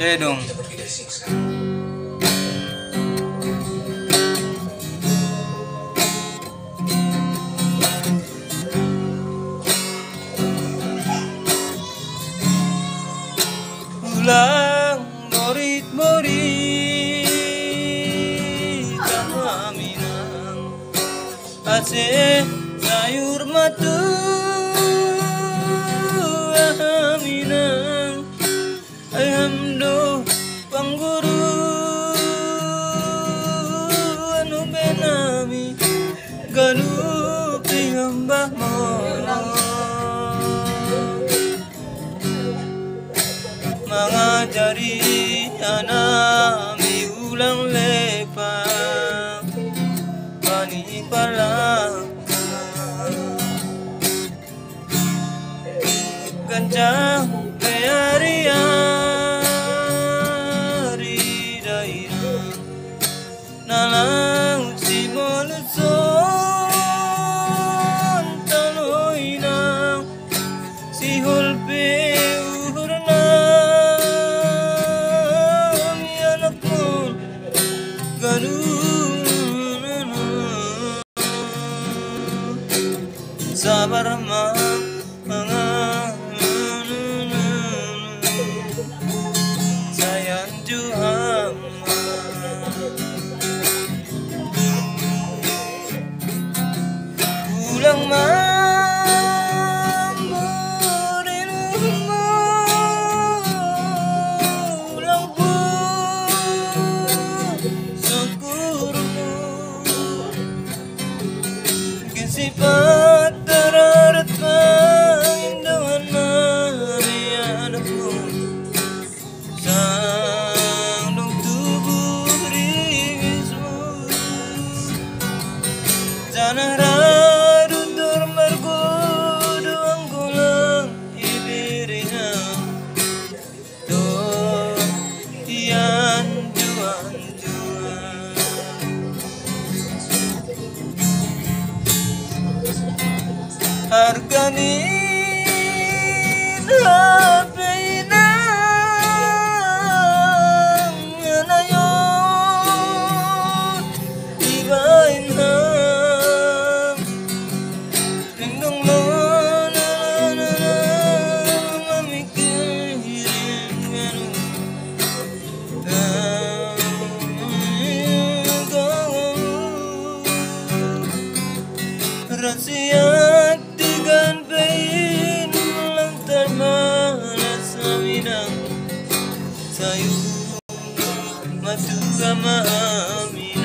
dong. Ulang murid-murid kami nang Aceh sayur matu aminang ayamdo pangguru anu benami galuh pingambah mo mengajari anak ulang lepang pani palang gancang hari daerah nalang si moluson taloinang si hulpe sabar mga sayang juham ulang mamurinumu ulang bu syukurmu kesipat Janararundur mergodo ang gulang ibirinya do iyan juan hargani Rasiat dengan pain lantar malas aminang sayur matu sama aminang